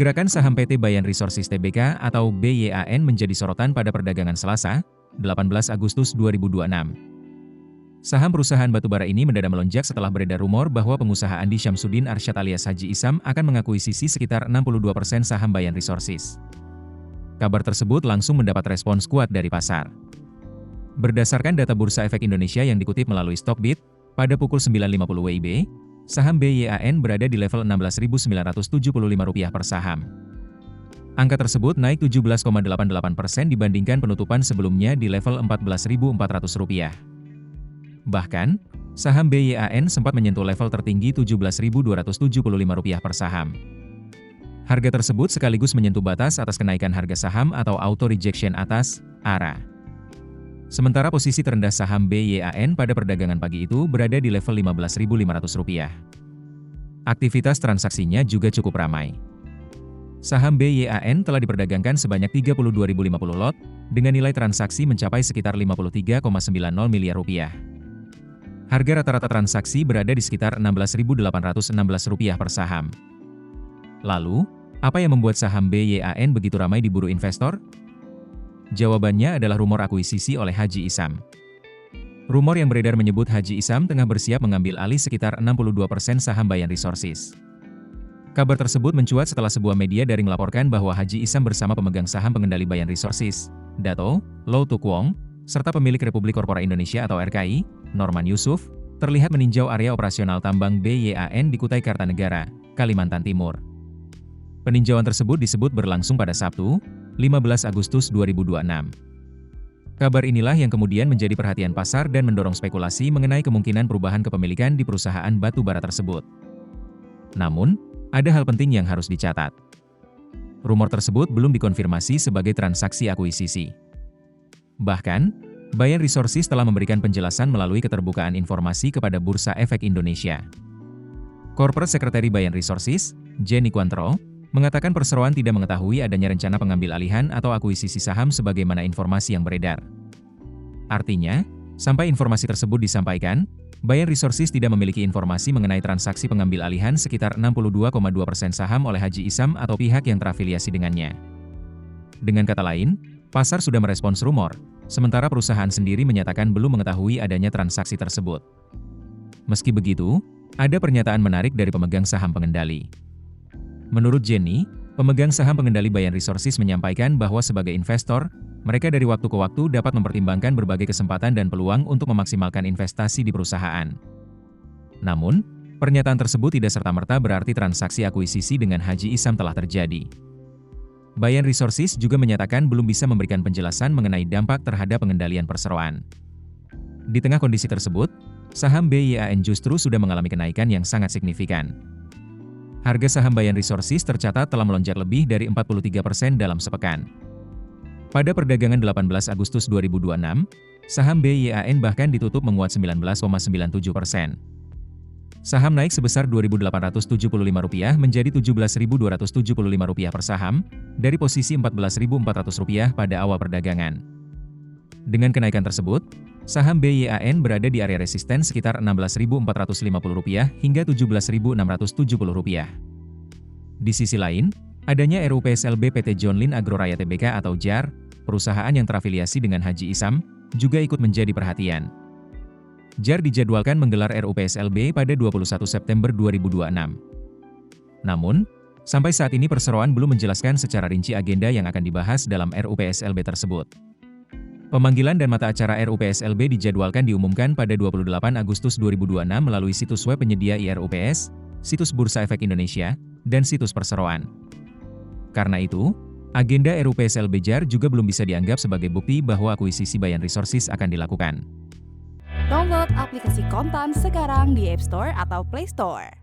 Pergerakan saham PT Bayan Resources Tbk atau BYAN menjadi sorotan pada perdagangan Selasa, 18 Agustus 2026. Saham perusahaan batubara ini mendadak melonjak setelah beredar rumor bahwa pengusaha Andi Syamsuddin Arsyad alias Haji Isam akan mengakuisisi sekitar 62% saham Bayan Resources. Kabar tersebut langsung mendapat respons kuat dari pasar. Berdasarkan data Bursa Efek Indonesia yang dikutip melalui Stockbit, pada pukul 9.50 WIB, saham BYAN berada di level Rp16.975 per saham. Angka tersebut naik 17,88% dibandingkan penutupan sebelumnya di level Rp14.400. Bahkan, saham BYAN sempat menyentuh level tertinggi Rp17.275 per saham. Harga tersebut sekaligus menyentuh batas atas kenaikan harga saham atau auto rejection atas ARA. Sementara posisi terendah saham BYAN pada perdagangan pagi itu berada di level Rp15.500. Aktivitas transaksinya juga cukup ramai. Saham BYAN telah diperdagangkan sebanyak 32.050 lot, dengan nilai transaksi mencapai sekitar Rp53,90 miliar. Harga rata-rata transaksi berada di sekitar Rp16.816 per saham. Lalu, apa yang membuat saham BYAN begitu ramai diburu investor? Jawabannya adalah rumor akuisisi oleh Haji Isam. Rumor yang beredar menyebut Haji Isam tengah bersiap mengambil alih sekitar 62% saham Bayan Resources. Kabar tersebut mencuat setelah sebuah media daring melaporkan bahwa Haji Isam bersama pemegang saham pengendali Bayan Resources, Dato. Low Tuk Wong, serta pemilik Republik Korpora Indonesia atau RKI, Norman Yusuf, terlihat meninjau area operasional tambang BYAN di Kutai Kartanegara, Kalimantan Timur. Peninjauan tersebut disebut berlangsung pada Sabtu, 15 Agustus 2026. Kabar inilah yang kemudian menjadi perhatian pasar dan mendorong spekulasi mengenai kemungkinan perubahan kepemilikan di perusahaan batu bara tersebut. Namun, ada hal penting yang harus dicatat. Rumor tersebut belum dikonfirmasi sebagai transaksi akuisisi. Bahkan, Bayan Resources telah memberikan penjelasan melalui keterbukaan informasi kepada Bursa Efek Indonesia. Corporate Secretary Bayan Resources, Jenny Quantro, mengatakan perseroan tidak mengetahui adanya rencana pengambil alihan atau akuisisi saham sebagaimana informasi yang beredar. Artinya, sampai informasi tersebut disampaikan, Bayan Resources tidak memiliki informasi mengenai transaksi pengambil alihan sekitar 62,2% saham oleh Haji Isam atau pihak yang terafiliasi dengannya. Dengan kata lain, pasar sudah merespons rumor, sementara perusahaan sendiri menyatakan belum mengetahui adanya transaksi tersebut. Meski begitu, ada pernyataan menarik dari pemegang saham pengendali. Menurut Jenny, pemegang saham pengendali Bayan Resources menyampaikan bahwa sebagai investor, mereka dari waktu ke waktu dapat mempertimbangkan berbagai kesempatan dan peluang untuk memaksimalkan investasi di perusahaan. Namun, pernyataan tersebut tidak serta-merta berarti transaksi akuisisi dengan Haji Isam telah terjadi. Bayan Resources juga menyatakan belum bisa memberikan penjelasan mengenai dampak terhadap pengendalian perseroan. Di tengah kondisi tersebut, saham BYAN justru sudah mengalami kenaikan yang sangat signifikan. Harga saham Bayan Resources tercatat telah melonjak lebih dari 43% dalam sepekan. Pada perdagangan 18 Agustus 2026, saham BYAN bahkan ditutup menguat 19,97%. Saham naik sebesar Rp2.875 menjadi Rp17.275 per saham, dari posisi Rp14.400 pada awal perdagangan. Dengan kenaikan tersebut, saham BYAN berada di area resisten sekitar Rp16.450 hingga Rp17.670. Di sisi lain, adanya RUPSLB PT John Lin Agroraya Tbk atau JAR, perusahaan yang terafiliasi dengan Haji Isam, juga ikut menjadi perhatian. JAR dijadwalkan menggelar RUPSLB pada 21 September 2026. Namun, sampai saat ini perseroan belum menjelaskan secara rinci agenda yang akan dibahas dalam RUPSLB tersebut. Pemanggilan dan mata acara RUPSLB dijadwalkan diumumkan pada 28 Agustus 2026 melalui situs web penyedia IRUPS, situs Bursa Efek Indonesia, dan situs perseroan. Karena itu, agenda RUPSLB JAR juga belum bisa dianggap sebagai bukti bahwa akuisisi Bayan Resources akan dilakukan. Download aplikasi Kontan sekarang di App Store atau Play Store.